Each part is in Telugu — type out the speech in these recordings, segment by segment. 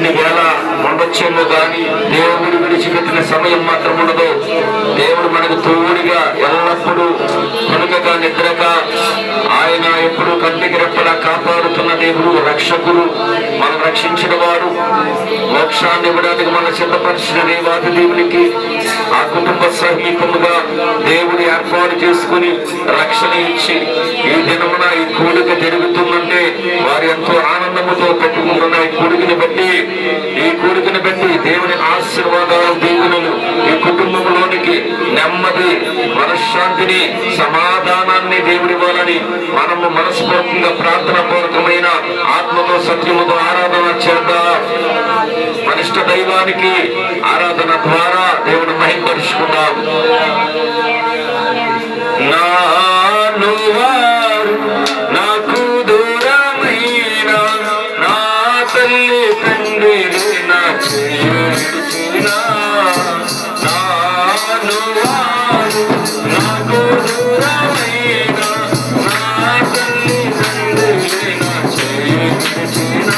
విడిచిపెట్టిన వేళ ఉండొచ్చేమో కానీ దేవుడు విడిచిపెట్టిన సమయం మాత్రం ఉండదు. దేవుడు మనకు తోడుగా ఎల్లప్పుడూ కనుకగా నిద్రక ఆయన ఎప్పుడు కంటికి రెప్పలా కాపాడుతున్న దేవుడు, రక్షకుడు, మనం రక్షించిన వాడు, మోక్షాన్ని ఇవ్వడానికి మన సిద్ధపరిచిన దేవాది దేవునికి ఆ కుటుంబ సమీపముగా దేవుడు ఏర్పాటు చేసుకుని రక్షణ ఇచ్చి ఈ దినమున ఈ కోడిక జరుగుతుందంటే వారు ఎంతో ఆనందముతో పెట్టుకుంటున్న ఈ కోడికని బట్టి దేవుని ఆశీర్వాదాలు, దీవెనలు ఈ కుటుంబంలోనికి నెమ్మది, మనశ్శాంతిని, సమాధానాన్ని దేవుడి ఇవ్వాలని మనము మనస్ఫూర్తిగా ప్రార్థన పూర్వకమైన ఆత్మతో సత్యముతో ఆరాధన చేద్దాం. మనిష్ట దైవానికి ఆరాధన ద్వారా దేవుని మహిమపరుచుకుందాం. నాను వారు నాకు దూరమైన నా తల్లి తండ్రి నా చేయుచిన నాను వారు నాకు దూరమైన నా తల్లి తండ్రి నా చేయుచిన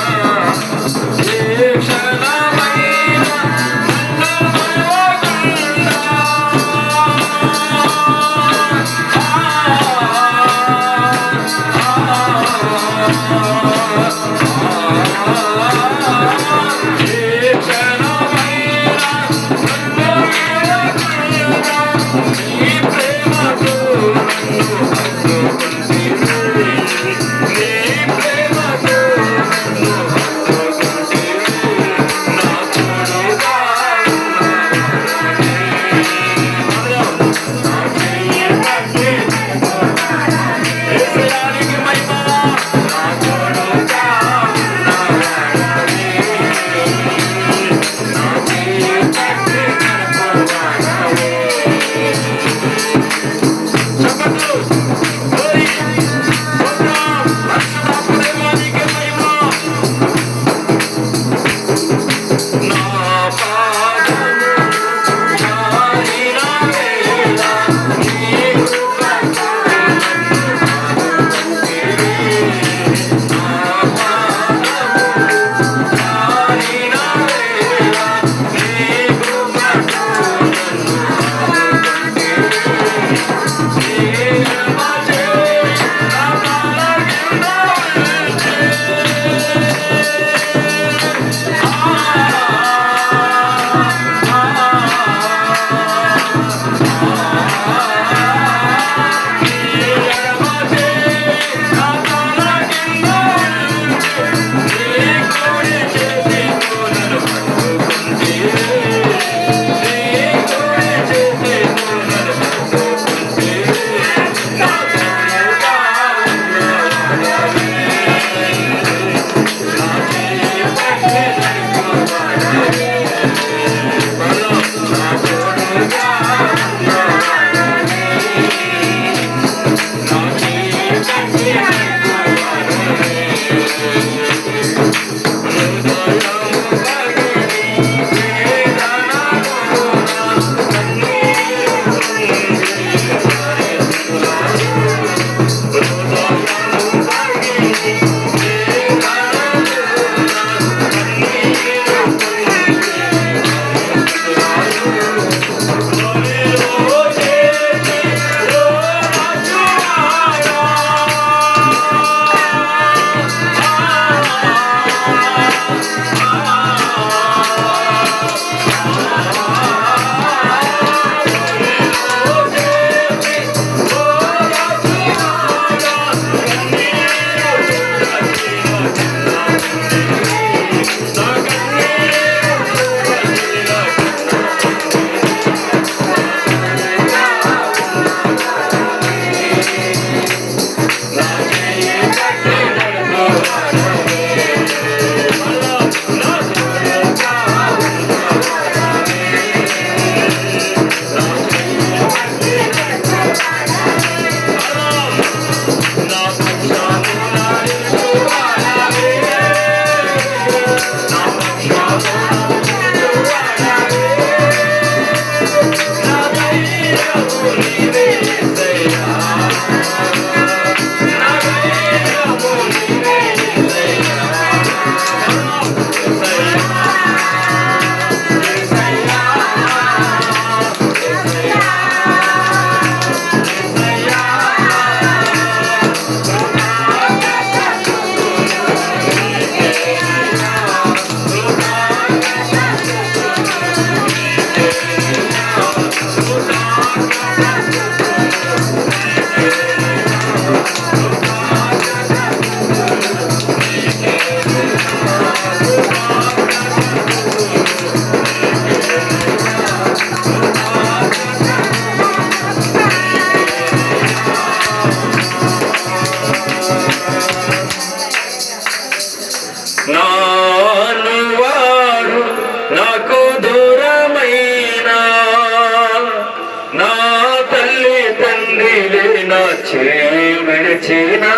పిలిచినా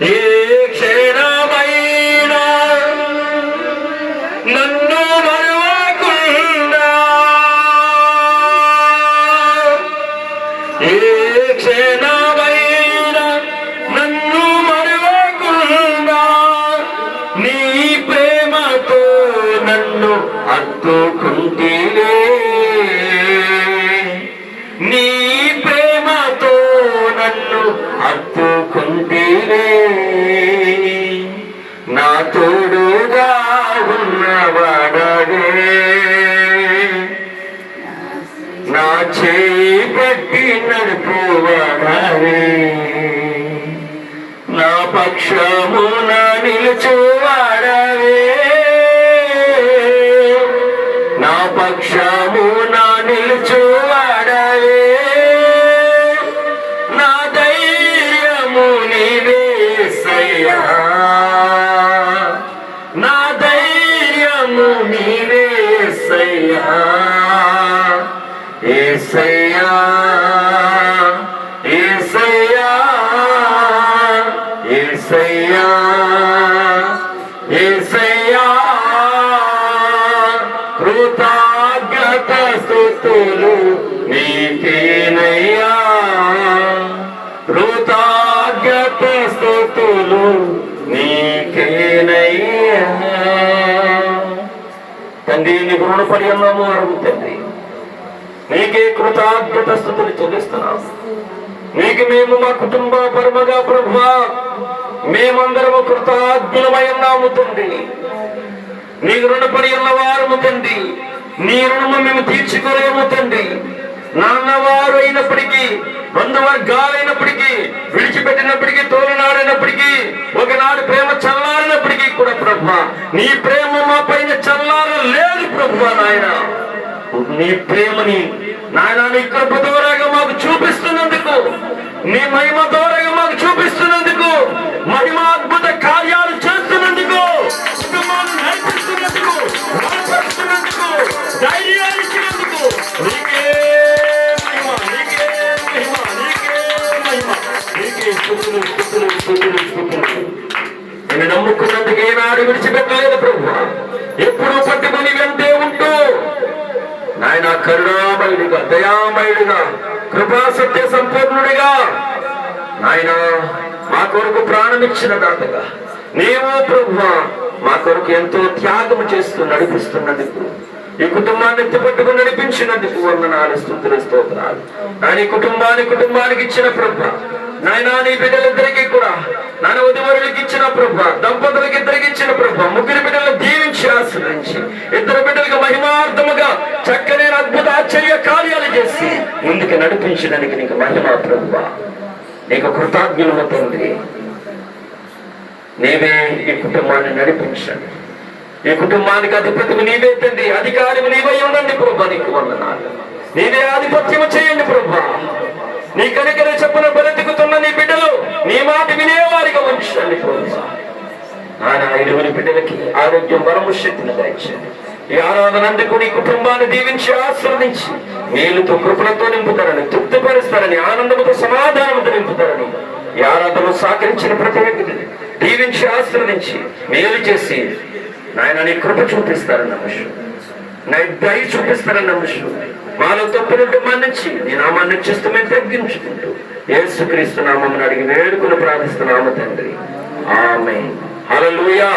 ఏ క్షణమైనా నన్ను మరువకుండా ఏ క్షణమైనా నన్ను మరువకుండా నీ ప్రేమతో నన్ను హత్తుకుంటివే నీ ప్రేమతో నన్ను హత్తుకుంటివే నా తోడుగా ఉన్నవాడవే నా చేయి పట్టి నడుపువాడవే నా పక్షమున నిలుచువాడవే నా పక్షమున నిలుచువాడవే నా ధైర్యము నీవేసయ్యా నా ధైర్యము నీవేసయ్యా యేసయ్యా యేసయ్యా యేసయ్యా యేసయ్యా కృతజ్ఞత స్తుతులు నీకేనయ్యా కృతజ్ఞత స్తుతులు నీకేనయ్యా తండ్రి నీకు రుణపడి ఉన్నాము అరుగు తండ్రి నీకే కృతజ్ఞత స్తుతులు చెల్లిస్తున్నాము నీకు మేము మా కుటుంబ పరమగా ప్రభువా మేమందరము కృతజ్ఞులమై ఉన్నాము తండ్రి నీకు రుణపడి ఉన్నవారము తండ్రి నీ రుణము మేము తీర్చుకోలేము తండ్రి నాన్నవారు అయినప్పటికీ బంధువర్గాలైనప్పటికీ విడిచిపెట్టినప్పటికీ తోలనాడినప్పటికీ ఒకనాడు ప్రేమ చల్లారినప్పటికీ కూడా ప్రభువా నీ ప్రేమ మా పైన చల్లారలేదు ప్రభువా నాయన నీ ప్రేమని నాయన నీ కృప ద్వారాగా మాకు చూపిస్తున్నందుకు నీ మహిమ ద్వారాగా మాకు చూపిస్తున్నందుకు మహిమాద్భుత కార్యాలు చేస్తున్నందుకు కుటుంబాలను నడిపిస్తున్నందుకు బలపరుస్తున్నందుకు ధైర్యాన్ని ఇచ్చినందుకు నీకే మహిమ నీకే మహిమ నీకే మహిమ నీకే స్తుతులు స్తుతులు స్తుతులు స్తుతులు నేను నమ్ముకున్నందుకు ఏనాడు విడిచిపెట్టలేదు ప్రభువా ఎప్పుడూ పట్టుకుని వెంటే ఉంటూ నాయన కరుణామయుడిగా దయామయుడిగా కృపా సత్య సంపూర్ణుడిగా నాయన మా కొరకు ప్రాణమిచ్చిన దాతగా నీవు ప్రభువా మా కొరకు ఎంతో త్యాగం చేస్తూ నడిపిస్తున్నందుకు ఈ కుటుంబాన్ని ఎత్తిపట్టుకుని నడిపించినందుకు వందనాలు స్తుతులు స్తోత్రాలు నాయన ఈ కుటుంబానికి ఇచ్చిన ప్రభువా నాయన నీ బిడ్డలిద్దరికీ కూడా నాన్న ఉదివరులకి ఇచ్చిన ప్రభువా దంపతులకి ఇద్దరికి ఇచ్చిన ప్రభువా ముగ్గురు బిడ్డలను దీవించి ఆశ్రయించి ఇద్దరు బిడ్డలకు మహిమార్థముగా చక్కని అద్భుత ఆశ్చర్య కార్యాలు చేసి ముందుకు నడిపించడానికి నీకు మహిమ ప్రభువా నీకు కృతజ్ఞులము తండ్రి నీవే ఈ కుటుంబాన్ని నడిపించండి ఈ కుటుంబానికి అధిపతి నీవే తండ్రి అధికారి నీవై ఉండండి ప్రభువా నీకు వందనాలు నీవే ఆధిపత్యము చేయండి ప్రభువా నీ కనికర చెప్పున బ్రతుకుతున్న నీ బిడ్డలు నీ మాట వినేవారిగా ఉంచండి ప్రభువా ఆయన ఇరువురి బిడ్డలకి ఆరోగ్యం బలము శక్తిని దయచేయండి ఈ ఆరాధనందుకు నీ కుటుంబాన్ని దీవించి ఆశీర్వదించి నీళ్ళతో కృపలతో నింపుతారని తృప్తిపరుస్తారని ఆనందముతో సమాధానంతో నింపుతారని ఈ ఆరాధనలో సహకరించిన ప్రతి వ్యక్తిని దీవించి ఆశీర్వదించి మేలు చేసి నాయన నీ కృప చూపిస్తారన్న అంశం నా దయ చూపిస్తారన్న అంశం మాలో తప్పులుంటూ మన్నించి నీ నామాన్ని చూస్తూ మేము తగ్గించుకుంటూ యేసుక్రీస్తు నామమును అడిగి వేడుకుని ప్రార్థిస్తున్నాము తండ్రి ఆమేన్ హల్లెలూయా.